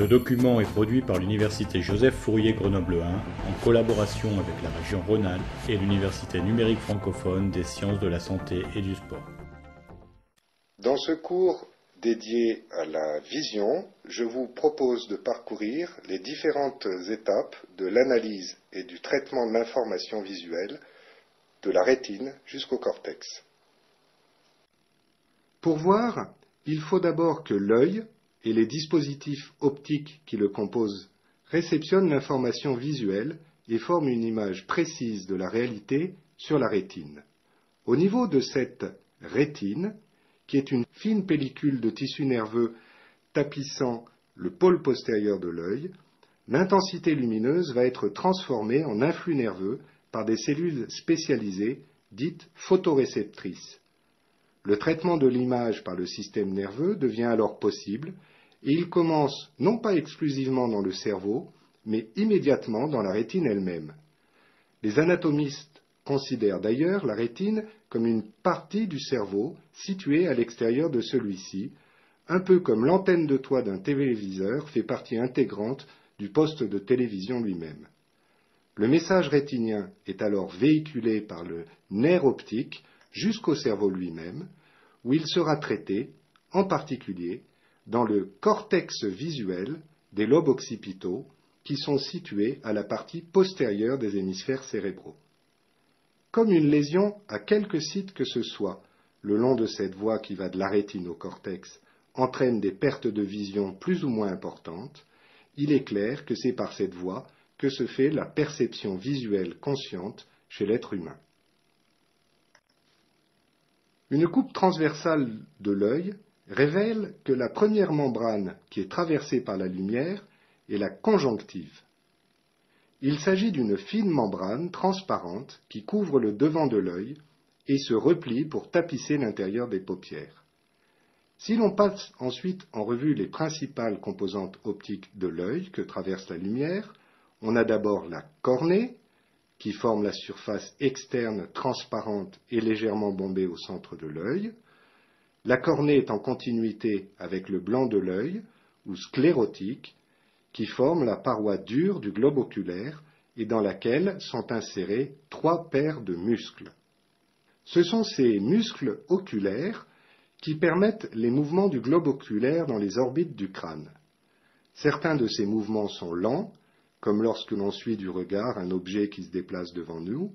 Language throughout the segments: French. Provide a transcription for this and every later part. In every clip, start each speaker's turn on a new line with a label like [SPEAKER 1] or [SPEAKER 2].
[SPEAKER 1] Ce document est produit par l'Université Joseph Fourier Grenoble 1 en collaboration avec la région Rhône-Alpes et l'Université numérique francophone des sciences de la santé et du sport.
[SPEAKER 2] Dans ce cours dédié à la vision, je vous propose de parcourir les différentes étapes de l'analyse et du traitement de l'information visuelle de la rétine jusqu'au cortex. Pour voir, il faut d'abord que l'œil et les dispositifs optiques qui le composent réceptionnent l'information visuelle et forment une image précise de la réalité sur la rétine. Au niveau de cette rétine, qui est une fine pellicule de tissu nerveux tapissant le pôle postérieur de l'œil, l'intensité lumineuse va être transformée en influx nerveux par des cellules spécialisées dites photoréceptrices. Le traitement de l'image par le système nerveux devient alors possible et il commence non pas exclusivement dans le cerveau, mais immédiatement dans la rétine elle-même. Les anatomistes considèrent d'ailleurs la rétine comme une partie du cerveau située à l'extérieur de celui-ci, un peu comme l'antenne de toit d'un téléviseur fait partie intégrante du poste de télévision lui-même. Le message rétinien est alors véhiculé par le nerf optique jusqu'au cerveau lui-même, où il sera traité, en particulier, dans le cortex visuel des lobes occipitaux, qui sont situés à la partie postérieure des hémisphères cérébraux. Comme une lésion à quelque site que ce soit, le long de cette voie qui va de la rétine au cortex, entraîne des pertes de vision plus ou moins importantes, il est clair que c'est par cette voie que se fait la perception visuelle consciente chez l'être humain. Une coupe transversale de l'œil révèle que la première membrane qui est traversée par la lumière est la conjonctive. Il s'agit d'une fine membrane transparente qui couvre le devant de l'œil et se replie pour tapisser l'intérieur des paupières. Si l'on passe ensuite en revue les principales composantes optiques de l'œil que traverse la lumière, on a d'abord la cornée, qui forme la surface externe transparente et légèrement bombée au centre de l'œil. La cornée est en continuité avec le blanc de l'œil, ou sclérotique, qui forme la paroi dure du globe oculaire et dans laquelle sont insérés 3 paires de muscles. Ce sont ces muscles oculaires qui permettent les mouvements du globe oculaire dans les orbites du crâne. Certains de ces mouvements sont lents, comme lorsque l'on suit du regard un objet qui se déplace devant nous.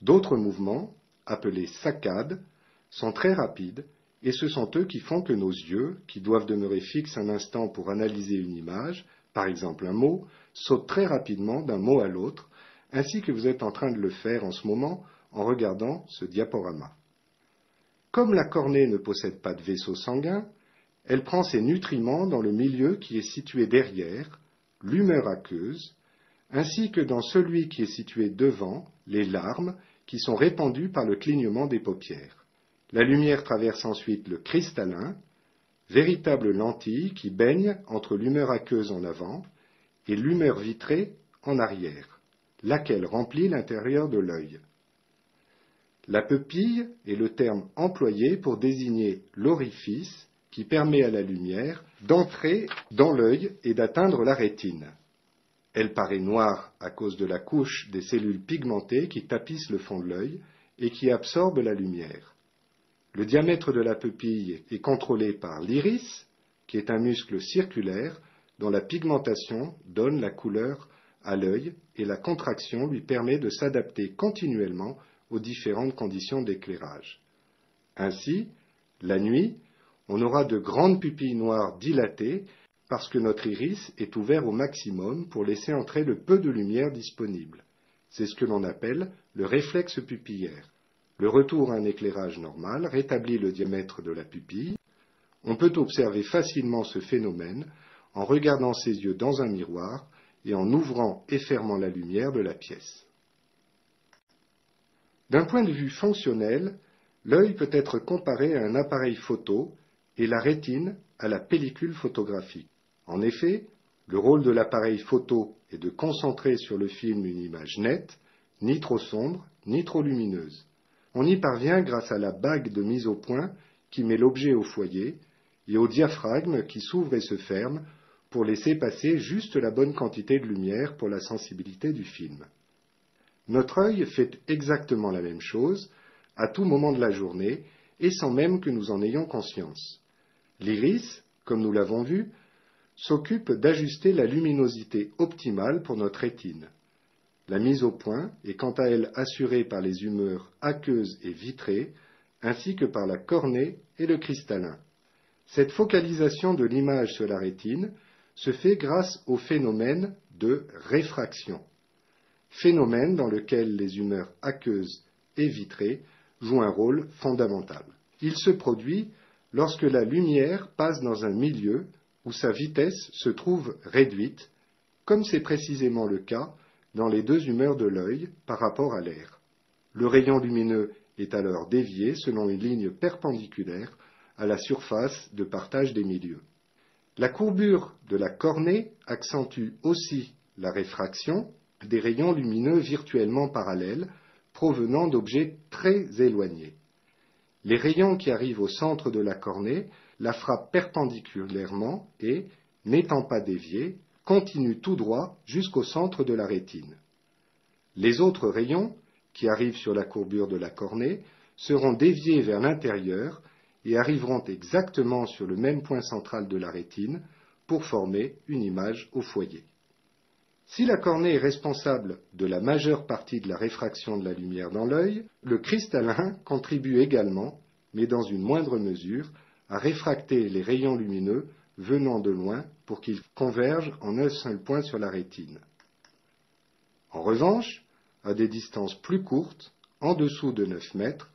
[SPEAKER 2] D'autres mouvements, appelés saccades, sont très rapides, et ce sont eux qui font que nos yeux, qui doivent demeurer fixes un instant pour analyser une image, par exemple un mot, sautent très rapidement d'un mot à l'autre, ainsi que vous êtes en train de le faire en ce moment en regardant ce diaporama. Comme la cornée ne possède pas de vaisseau sanguin, elle prend ses nutriments dans le milieu qui est situé derrière, l'humeur aqueuse, ainsi que dans celui qui est situé devant, les larmes, qui sont répandues par le clignement des paupières. La lumière traverse ensuite le cristallin, véritable lentille qui baigne entre l'humeur aqueuse en avant et l'humeur vitrée en arrière, laquelle remplit l'intérieur de l'œil. La pupille est le terme employé pour désigner l'orifice qui permet à la lumière d'entrer dans l'œil et d'atteindre la rétine. Elle paraît noire à cause de la couche des cellules pigmentées qui tapissent le fond de l'œil et qui absorbent la lumière. Le diamètre de la pupille est contrôlé par l'iris, qui est un muscle circulaire dont la pigmentation donne la couleur à l'œil et la contraction lui permet de s'adapter continuellement aux différentes conditions d'éclairage. Ainsi, la nuit, on aura de grandes pupilles noires dilatées parce que notre iris est ouvert au maximum pour laisser entrer le peu de lumière disponible. C'est ce que l'on appelle le réflexe pupillaire. Le retour à un éclairage normal rétablit le diamètre de la pupille. On peut observer facilement ce phénomène en regardant ses yeux dans un miroir et en ouvrant et fermant la lumière de la pièce. D'un point de vue fonctionnel, l'œil peut être comparé à un appareil photo et la rétine à la pellicule photographique. En effet, le rôle de l'appareil photo est de concentrer sur le film une image nette, ni trop sombre, ni trop lumineuse. On y parvient grâce à la bague de mise au point qui met l'objet au foyer et au diaphragme qui s'ouvre et se ferme pour laisser passer juste la bonne quantité de lumière pour la sensibilité du film. Notre œil fait exactement la même chose à tout moment de la journée et sans même que nous en ayons conscience. L'iris, comme nous l'avons vu, s'occupe d'ajuster la luminosité optimale pour notre rétine. La mise au point est quant à elle assurée par les humeurs aqueuses et vitrées, ainsi que par la cornée et le cristallin. Cette focalisation de l'image sur la rétine se fait grâce au phénomène de réfraction, phénomène dans lequel les humeurs aqueuses et vitrées jouent un rôle fondamental. Il se produit lorsque la lumière passe dans un milieu où sa vitesse se trouve réduite, comme c'est précisément le cas dans les deux humeurs de l'œil par rapport à l'air. Le rayon lumineux est alors dévié selon une ligne perpendiculaire à la surface de partage des milieux. La courbure de la cornée accentue aussi la réfraction des rayons lumineux virtuellement parallèles provenant d'objets très éloignés. Les rayons qui arrivent au centre de la cornée la frappent perpendiculairement et, n'étant pas déviés, continuent tout droit jusqu'au centre de la rétine. Les autres rayons, qui arrivent sur la courbure de la cornée, seront déviés vers l'intérieur et arriveront exactement sur le même point central de la rétine pour former une image au foyer. Si la cornée est responsable de la majeure partie de la réfraction de la lumière dans l'œil, le cristallin contribue également, mais dans une moindre mesure, à réfracter les rayons lumineux venant de loin pour qu'ils convergent en un seul point sur la rétine. En revanche, à des distances plus courtes, en dessous de 9 mètres,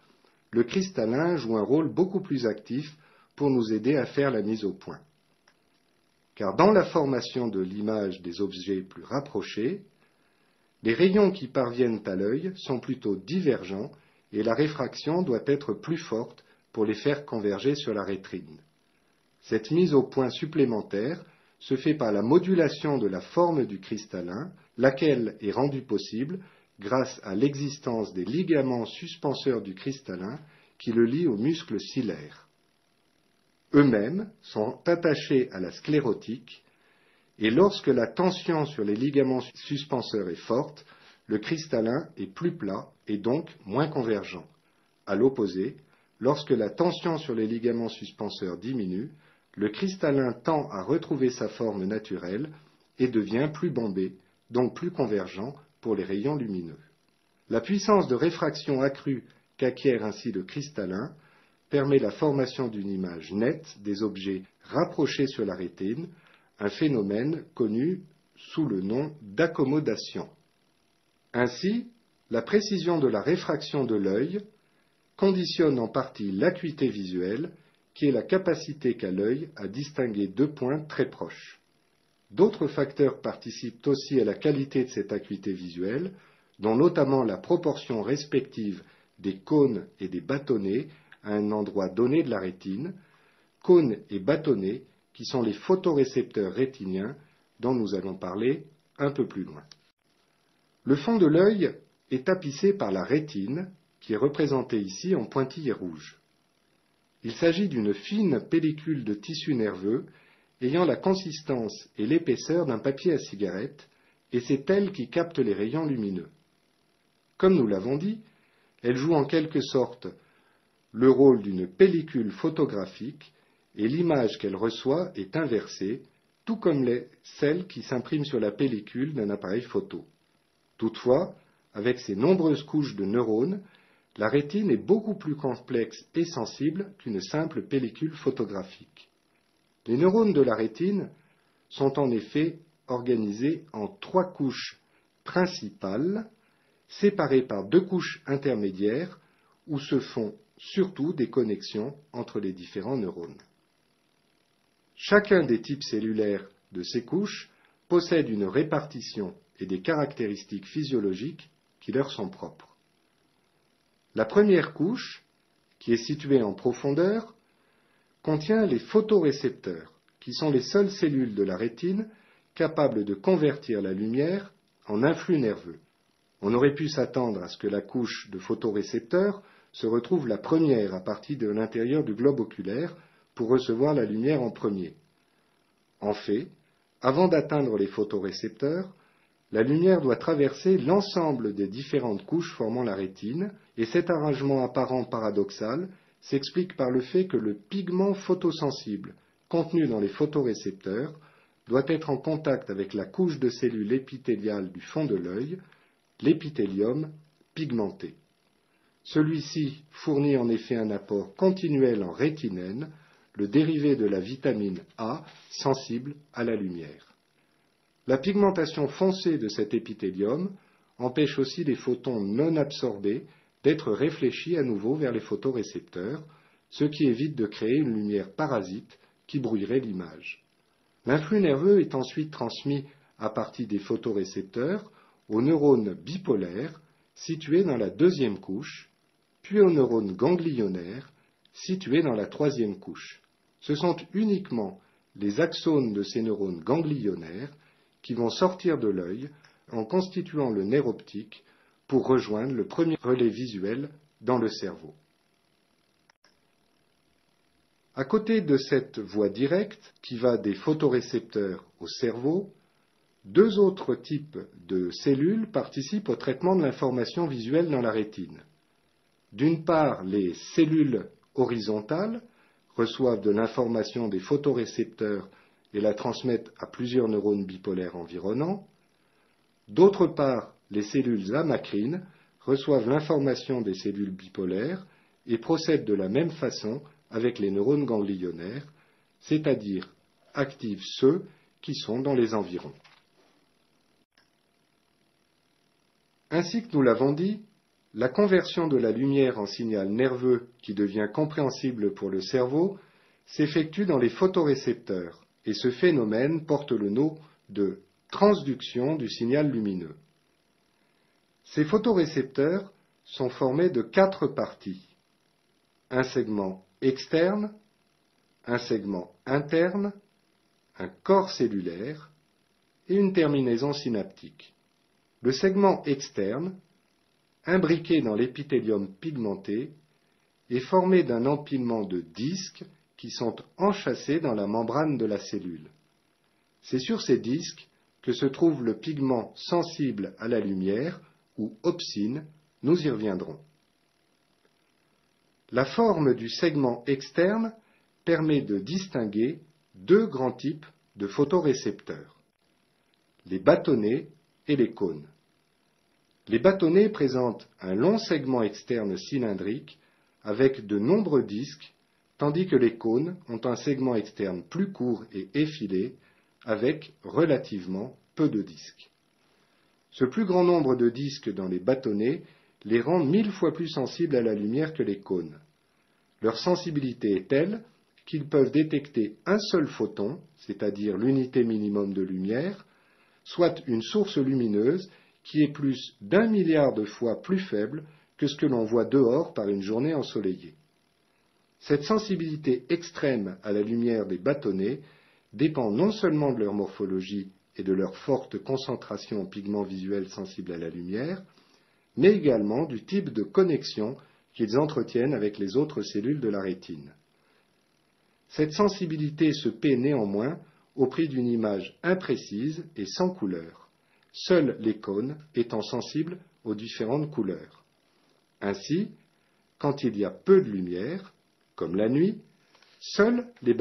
[SPEAKER 2] le cristallin joue un rôle beaucoup plus actif pour nous aider à faire la mise au point. Car dans la formation de l'image des objets plus rapprochés, les rayons qui parviennent à l'œil sont plutôt divergents et la réfraction doit être plus forte pour les faire converger sur la rétine. Cette mise au point supplémentaire se fait par la modulation de la forme du cristallin, laquelle est rendue possible grâce à l'existence des ligaments suspenseurs du cristallin qui le lient aux muscles cilaires. Eux-mêmes sont attachés à la sclérotique et lorsque la tension sur les ligaments suspenseurs est forte, le cristallin est plus plat et donc moins convergent. À l'opposé, lorsque la tension sur les ligaments suspenseurs diminue, le cristallin tend à retrouver sa forme naturelle et devient plus bombé, donc plus convergent pour les rayons lumineux. La puissance de réfraction accrue qu'acquiert ainsi le cristallin permet la formation d'une image nette des objets rapprochés sur la rétine, un phénomène connu sous le nom d'accommodation. Ainsi, la précision de la réfraction de l'œil conditionne en partie l'acuité visuelle, qui est la capacité qu'a l'œil à distinguer deux points très proches. D'autres facteurs participent aussi à la qualité de cette acuité visuelle, dont notamment la proportion respective des cônes et des bâtonnets à un endroit donné de la rétine, cônes et bâtonnets qui sont les photorécepteurs rétiniens dont nous allons parler un peu plus loin. Le fond de l'œil est tapissé par la rétine, qui est représentée ici en pointillés rouges. Il s'agit d'une fine pellicule de tissu nerveux ayant la consistance et l'épaisseur d'un papier à cigarette, et c'est elle qui capte les rayons lumineux. Comme nous l'avons dit, elle joue en quelque sorte le rôle d'une pellicule photographique et l'image qu'elle reçoit est inversée, tout comme celle qui s'imprime sur la pellicule d'un appareil photo. Toutefois, avec ses nombreuses couches de neurones, la rétine est beaucoup plus complexe et sensible qu'une simple pellicule photographique. Les neurones de la rétine sont en effet organisés en 3 couches principales, séparées par 2 couches intermédiaires où se font surtout des connexions entre les différents neurones. Chacun des types cellulaires de ces couches possède une répartition et des caractéristiques physiologiques qui leur sont propres. La première couche, qui est située en profondeur, contient les photorécepteurs, qui sont les seules cellules de la rétine capables de convertir la lumière en influx nerveux. On aurait pu s'attendre à ce que la couche de photorécepteurs se retrouve la première à partir de l'intérieur du globe oculaire pour recevoir la lumière en premier. En fait, Avant d'atteindre les photorécepteurs, la lumière doit traverser l'ensemble des différentes couches formant la rétine, et cet arrangement apparent paradoxal s'explique par le fait que le pigment photosensible contenu dans les photorécepteurs doit être en contact avec la couche de cellules épithéliales du fond de l'œil, l'épithélium pigmenté. Celui-ci fournit en effet un apport continuel en rétinène, le dérivé de la vitamine A sensible à la lumière. La pigmentation foncée de cet épithélium empêche aussi les photons non absorbés d'être réfléchis à nouveau vers les photorécepteurs, ce qui évite de créer une lumière parasite qui brouillerait l'image. L'influx nerveux est ensuite transmis à partir des photorécepteurs aux neurones bipolaires situés dans la deuxième couche, puis aux neurones ganglionnaires situés dans la troisième couche. Ce sont uniquement les axones de ces neurones ganglionnaires qui vont sortir de l'œil en constituant le nerf optique pour rejoindre le premier relais visuel dans le cerveau. À côté de cette voie directe qui va des photorécepteurs au cerveau, deux autres types de cellules participent au traitement de l'information visuelle dans la rétine. D'une part, les cellules horizontales reçoivent de l'information des photorécepteurs et la transmettent à plusieurs neurones bipolaires environnants. D'autre part, les cellules amacrines reçoivent l'information des cellules bipolaires et procèdent de la même façon avec les neurones ganglionnaires, c'est-à-dire activent ceux qui sont dans les environs. Ainsi que nous l'avons dit, la conversion de la lumière en signal nerveux qui devient compréhensible pour le cerveau s'effectue dans les photorécepteurs, et ce phénomène porte le nom de transduction du signal lumineux. Ces photorécepteurs sont formés de 4 parties. Un segment externe, un segment interne, un corps cellulaire et une terminaison synaptique. Le segment externe, imbriqué dans l'épithélium pigmenté, est formé d'un empilement de disques qui sont enchâssés dans la membrane de la cellule. C'est sur ces disques que se trouve le pigment sensible à la lumière, ou opsine, nous y reviendrons. La forme du segment externe permet de distinguer deux grands types de photorécepteurs, les bâtonnets et les cônes. Les bâtonnets présentent un long segment externe cylindrique avec de nombreux disques, tandis que les cônes ont un segment externe plus court et effilé avec relativement peu de disques. Ce plus grand nombre de disques dans les bâtonnets les rend 1000 fois plus sensibles à la lumière que les cônes. Leur sensibilité est telle qu'ils peuvent détecter un seul photon, c'est-à-dire l'unité minimum de lumière, soit une source lumineuse qui est plus d'1 milliard de fois plus faible que ce que l'on voit dehors par une journée ensoleillée. Cette sensibilité extrême à la lumière des bâtonnets dépend non seulement de leur morphologie et de leur forte concentration en pigments visuels sensibles à la lumière, mais également du type de connexion qu'ils entretiennent avec les autres cellules de la rétine. Cette sensibilité se paie néanmoins au prix d'une image imprécise et sans couleur, seuls les cônes étant sensibles aux différentes couleurs. Ainsi, quand il y a peu de lumière, comme la nuit, seuls les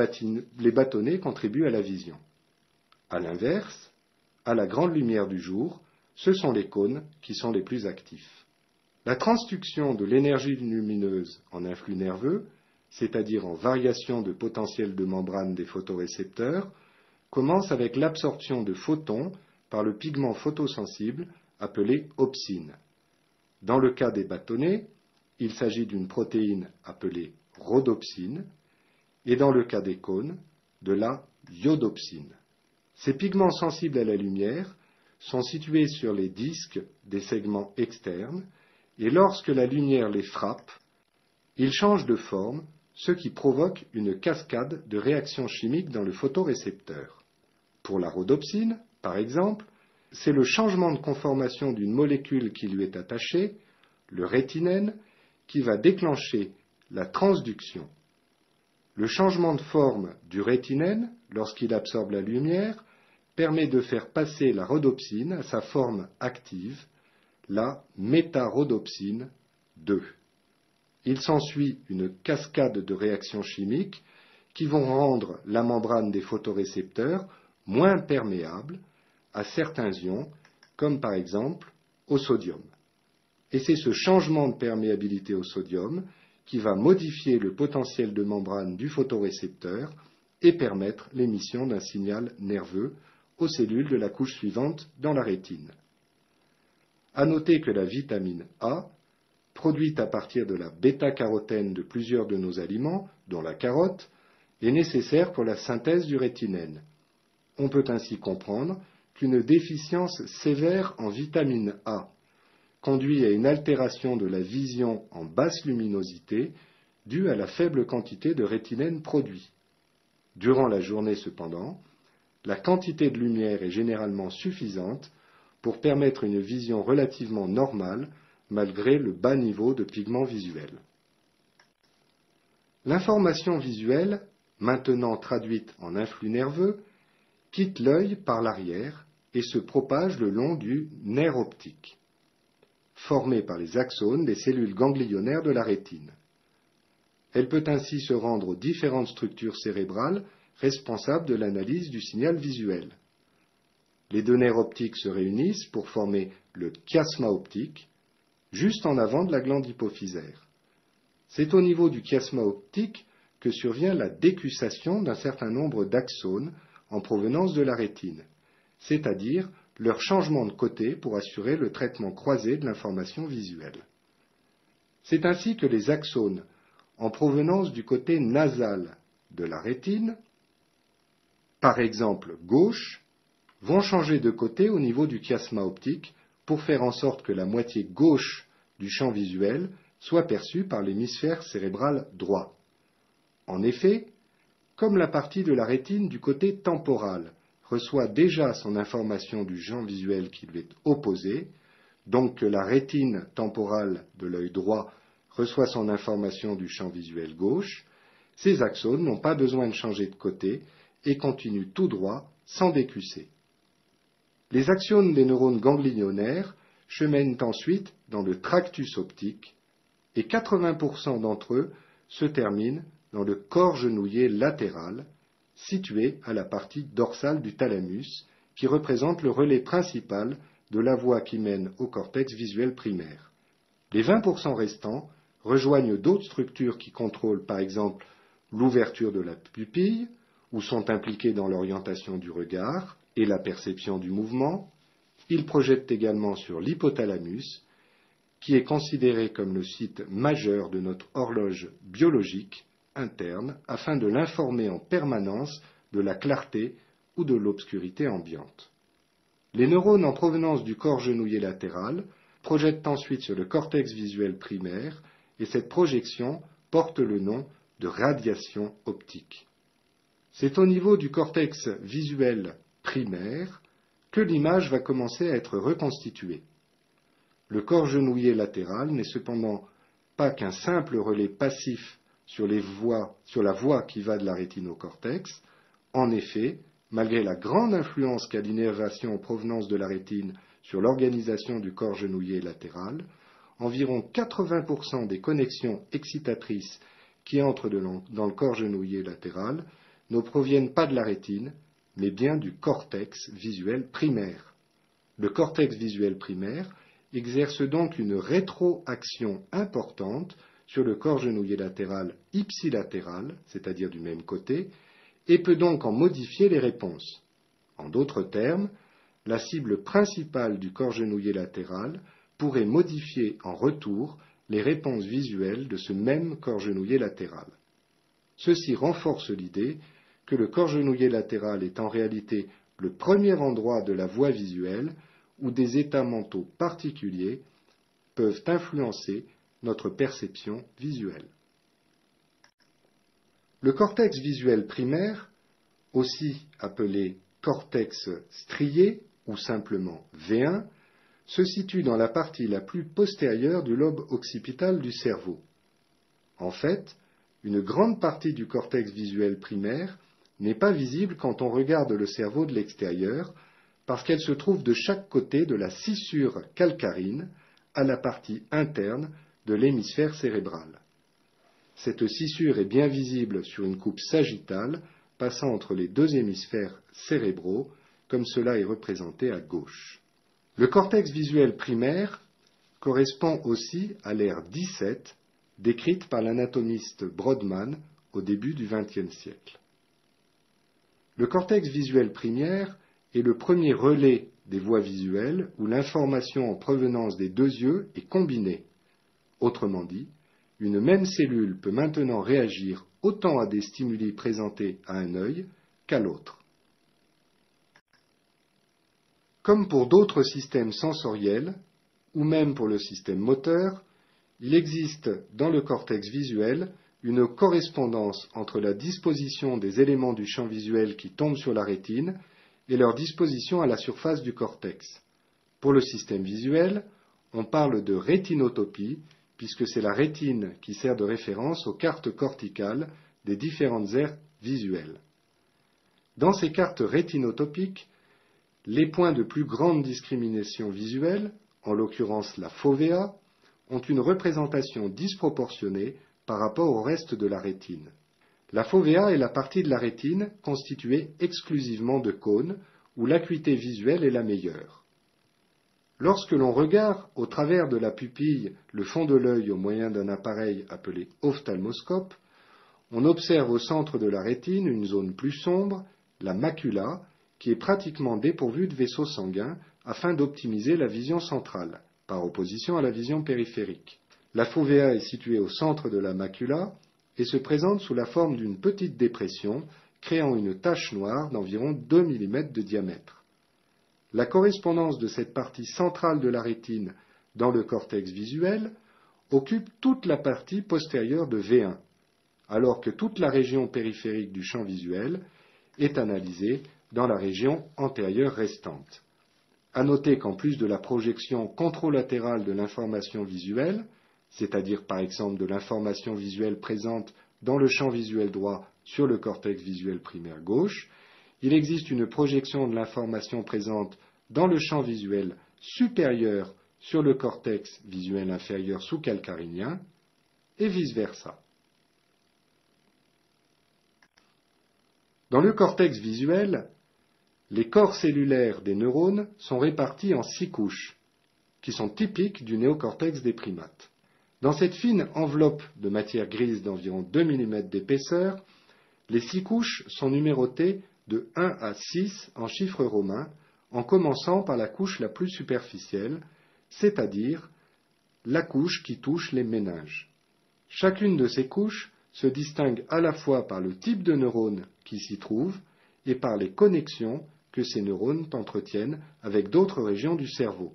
[SPEAKER 2] bâtonnets contribuent à la vision. À l'inverse, à la grande lumière du jour, ce sont les cônes qui sont les plus actifs. La transduction de l'énergie lumineuse en influx nerveux, c'est-à-dire en variation de potentiel de membrane des photorécepteurs, commence avec l'absorption de photons par le pigment photosensible appelé opsine. Dans le cas des bâtonnets, il s'agit d'une protéine appelée rhodopsine, et dans le cas des cônes, de la iodopsine. Ces pigments sensibles à la lumière sont situés sur les disques des segments externes, et lorsque la lumière les frappe, ils changent de forme, ce qui provoque une cascade de réactions chimiques dans le photorécepteur. Pour la rhodopsine, par exemple, c'est le changement de conformation d'une molécule qui lui est attachée, le rétinène, qui va déclencher la transduction. Le changement de forme du rétinène, lorsqu'il absorbe la lumière, permet de faire passer la rhodopsine à sa forme active, la métarhodopsine 2. Il s'ensuit une cascade de réactions chimiques qui vont rendre la membrane des photorécepteurs moins perméable à certains ions, comme par exemple au sodium. Et c'est ce changement de perméabilité au sodium qui va modifier le potentiel de membrane du photorécepteur et permettre l'émission d'un signal nerveux aux cellules de la couche suivante dans la rétine. À noter que la vitamine A, produite à partir de la bêta-carotène de plusieurs de nos aliments, dont la carotte, est nécessaire pour la synthèse du rétinène. On peut ainsi comprendre qu'une déficience sévère en vitamine A conduit à une altération de la vision en basse luminosité due à la faible quantité de rétinène produit. Durant la journée cependant, la quantité de lumière est généralement suffisante pour permettre une vision relativement normale malgré le bas niveau de pigments visuels. L'information visuelle, maintenant traduite en influx nerveux, quitte l'œil par l'arrière et se propage le long du nerf optique, formé par les axones des cellules ganglionnaires de la rétine. Elle peut ainsi se rendre aux différentes structures cérébrales responsables de l'analyse du signal visuel. Les deux nerfs optiques se réunissent pour former le chiasma optique, juste en avant de la glande hypophysaire. C'est au niveau du chiasma optique que survient la décussation d'un certain nombre d'axones en provenance de la rétine, c'est-à-dire leur changement de côté pour assurer le traitement croisé de l'information visuelle. C'est ainsi que les axones en provenance du côté nasal de la rétine, par exemple gauche, vont changer de côté au niveau du chiasma optique pour faire en sorte que la moitié gauche du champ visuel soit perçue par l'hémisphère cérébral droit. En effet, comme la partie de la rétine du côté temporal reçoit déjà son information du champ visuel qui lui est opposé, donc que la rétine temporale de l'œil droit reçoit son information du champ visuel gauche, ces axones n'ont pas besoin de changer de côté et continuent tout droit sans décusser. Les axones des neurones ganglionnaires cheminent ensuite dans le tractus optique et 80% d'entre eux se terminent dans le corps genouillé latéral, situé à la partie dorsale du thalamus, qui représente le relais principal de la voie qui mène au cortex visuel primaire. Les 20% restants rejoignent d'autres structures qui contrôlent par exemple l'ouverture de la pupille, ou sont impliquées dans l'orientation du regard et la perception du mouvement. Ils projettent également sur l'hypothalamus, qui est considéré comme le site majeur de notre horloge biologique interne afin de l'informer en permanence de la clarté ou de l'obscurité ambiante. Les neurones en provenance du corps genouillé latéral projettent ensuite sur le cortex visuel primaire et cette projection porte le nom de radiation optique. C'est au niveau du cortex visuel primaire que l'image va commencer à être reconstituée. Le corps genouillé latéral n'est cependant pas qu'un simple relais passif sur la voie qui va de la rétine au cortex. En effet, malgré la grande influence qu'a l'innervation en provenance de la rétine sur l'organisation du corps genouillé latéral, environ 80% des connexions excitatrices qui entrent dans le corps genouillé latéral ne proviennent pas de la rétine, mais bien du cortex visuel primaire. Le cortex visuel primaire exerce donc une rétroaction importante sur le corps genouillé latéral ipsilatéral, c'est-à-dire du même côté, et peut donc en modifier les réponses. En d'autres termes, la cible principale du corps genouillé latéral pourrait modifier en retour les réponses visuelles de ce même corps genouillé latéral. Ceci renforce l'idée que le corps genouillé latéral est en réalité le premier endroit de la voie visuelle où des états mentaux particuliers peuvent influencer notre perception visuelle. Le cortex visuel primaire, aussi appelé cortex strié ou simplement V1, se situe dans la partie la plus postérieure du lobe occipital du cerveau. En fait, une grande partie du cortex visuel primaire n'est pas visible quand on regarde le cerveau de l'extérieur, parce qu'elle se trouve de chaque côté de la scissure calcarine à la partie interne de l'hémisphère cérébral. Cette scissure est bien visible sur une coupe sagittale passant entre les deux hémisphères cérébraux, comme cela est représenté à gauche. Le cortex visuel primaire correspond aussi à l'ère 17, décrite par l'anatomiste Brodmann au début du XXe siècle. Le cortex visuel primaire est le premier relais des voies visuelles où l'information en provenance des deux yeux est combinée. Autrement dit, une même cellule peut maintenant réagir autant à des stimuli présentés à un œil qu'à l'autre. Comme pour d'autres systèmes sensoriels, ou même pour le système moteur, il existe dans le cortex visuel une correspondance entre la disposition des éléments du champ visuel qui tombent sur la rétine et leur disposition à la surface du cortex. Pour le système visuel, on parle de rétinotopie, puisque c'est la rétine qui sert de référence aux cartes corticales des différentes aires visuelles. Dans ces cartes rétinotopiques, les points de plus grande discrimination visuelle, en l'occurrence la fovea, ont une représentation disproportionnée par rapport au reste de la rétine. La fovea est la partie de la rétine constituée exclusivement de cônes, où l'acuité visuelle est la meilleure. Lorsque l'on regarde au travers de la pupille le fond de l'œil au moyen d'un appareil appelé ophtalmoscope, on observe au centre de la rétine une zone plus sombre, la macula, qui est pratiquement dépourvue de vaisseaux sanguins afin d'optimiser la vision centrale, par opposition à la vision périphérique. La fovea est située au centre de la macula et se présente sous la forme d'une petite dépression créant une tache noire d'environ 2 mm de diamètre. La correspondance de cette partie centrale de la rétine dans le cortex visuel occupe toute la partie postérieure de V1, alors que toute la région périphérique du champ visuel est analysée dans la région antérieure restante. À noter qu'en plus de la projection contralatérale de l'information visuelle, c'est-à-dire par exemple de l'information visuelle présente dans le champ visuel droit sur le cortex visuel primaire gauche, il existe une projection de l'information présente dans le champ visuel supérieur sur le cortex visuel inférieur sous-calcarinien, et vice-versa. Dans le cortex visuel, les corps cellulaires des neurones sont répartis en 6 couches, qui sont typiques du néocortex des primates. Dans cette fine enveloppe de matière grise d'environ 2 mm d'épaisseur, les 6 couches sont numérotées de 1 à 6 en chiffres romains, en commençant par la couche la plus superficielle, c'est-à-dire la couche qui touche les méninges. Chacune de ces couches se distingue à la fois par le type de neurones qui s'y trouvent et par les connexions que ces neurones entretiennent avec d'autres régions du cerveau.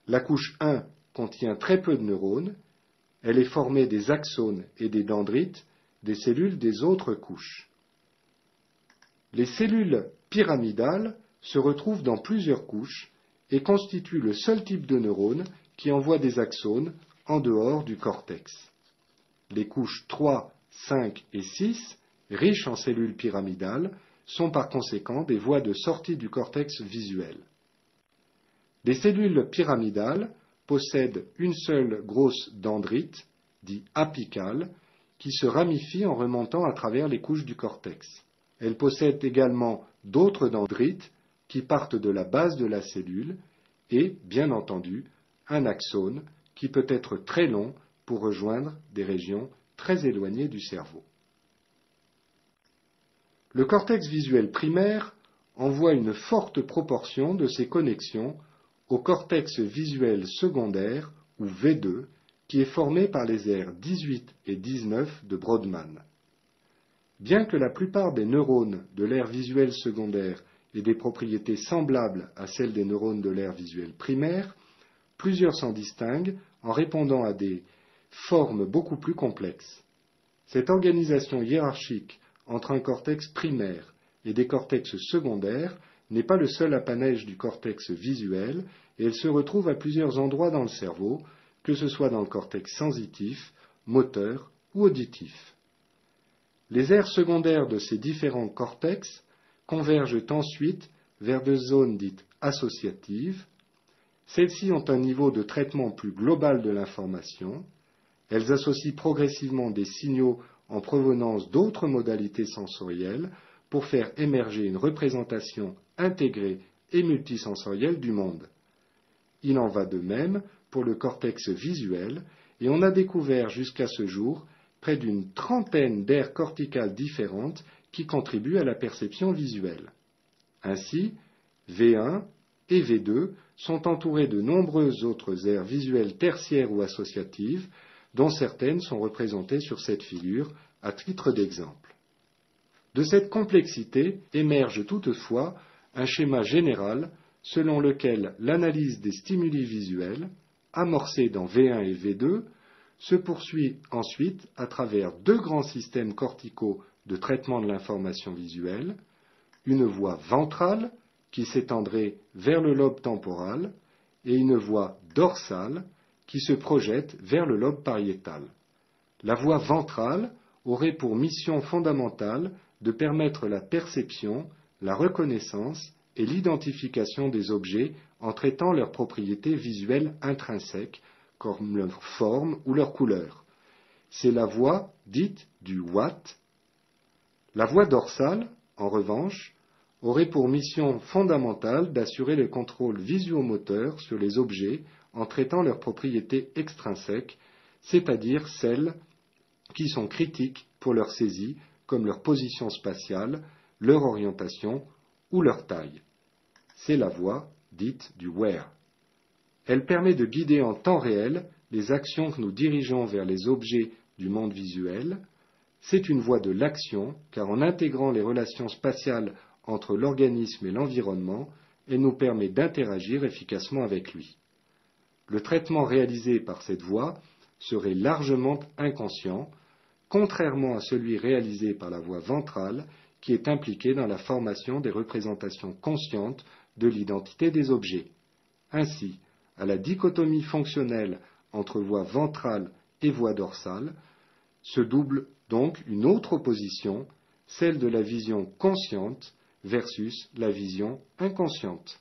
[SPEAKER 2] La couche 1 contient très peu de neurones, elle est formée des axones et des dendrites, des cellules des autres couches. Les cellules pyramidales se retrouvent dans plusieurs couches et constituent le seul type de neurones qui envoie des axones en dehors du cortex. Les couches 3, 5 et 6, riches en cellules pyramidales, sont par conséquent des voies de sortie du cortex visuel. Les cellules pyramidales possèdent une seule grosse dendrite, dit apicale, qui se ramifie en remontant à travers les couches du cortex. Elles possèdent également d'autres dendrites qui partent de la base de la cellule et, bien entendu, un axone qui peut être très long pour rejoindre des régions très éloignées du cerveau. Le cortex visuel primaire envoie une forte proportion de ses connexions au cortex visuel secondaire, ou V2, qui est formé par les aires 18 et 19 de Brodmann. Bien que la plupart des neurones de l'aire visuelle secondaire aient des propriétés semblables à celles des neurones de l'aire visuelle primaire, plusieurs s'en distinguent en répondant à des formes beaucoup plus complexes. Cette organisation hiérarchique entre un cortex primaire et des cortex secondaires n'est pas le seul apanège du cortex visuel et elle se retrouve à plusieurs endroits dans le cerveau, que ce soit dans le cortex sensitif, moteur ou auditif. Les aires secondaires de ces différents cortex convergent ensuite vers des zones dites associatives. Celles-ci ont un niveau de traitement plus global de l'information. Elles associent progressivement des signaux en provenance d'autres modalités sensorielles pour faire émerger une représentation intégrée et multisensorielle du monde. Il en va de même pour le cortex visuel, et on a découvert jusqu'à ce jour près d'une trentaine d'aires corticales différentes qui contribuent à la perception visuelle. Ainsi, V1 et V2 sont entourés de nombreuses autres aires visuelles tertiaires ou associatives, dont certaines sont représentées sur cette figure à titre d'exemple. De cette complexité émerge toutefois un schéma général selon lequel l'analyse des stimuli visuels, amorcée dans V1 et V2, se poursuit ensuite à travers deux grands systèmes corticaux de traitement de l'information visuelle, une voie ventrale qui s'étendrait vers le lobe temporal et une voie dorsale qui se projette vers le lobe pariétal. La voie ventrale aurait pour mission fondamentale de permettre la perception, la reconnaissance et l'identification des objets en traitant leurs propriétés visuelles intrinsèques, comme leur forme ou leur couleur. C'est la voie dite du what. La voie dorsale, en revanche, aurait pour mission fondamentale d'assurer le contrôle visuomoteur sur les objets en traitant leurs propriétés extrinsèques, c'est-à-dire celles qui sont critiques pour leur saisie, comme leur position spatiale, leur orientation ou leur taille. C'est la voie dite du where. Elle permet de guider en temps réel les actions que nous dirigeons vers les objets du monde visuel. C'est une voie de l'action, car en intégrant les relations spatiales entre l'organisme et l'environnement, elle nous permet d'interagir efficacement avec lui. Le traitement réalisé par cette voie serait largement inconscient, contrairement à celui réalisé par la voie ventrale, qui est impliquée dans la formation des représentations conscientes de l'identité des objets. Ainsi, à la dichotomie fonctionnelle entre voie ventrale et voie dorsale, se double donc une autre opposition, celle de la vision consciente versus la vision inconsciente.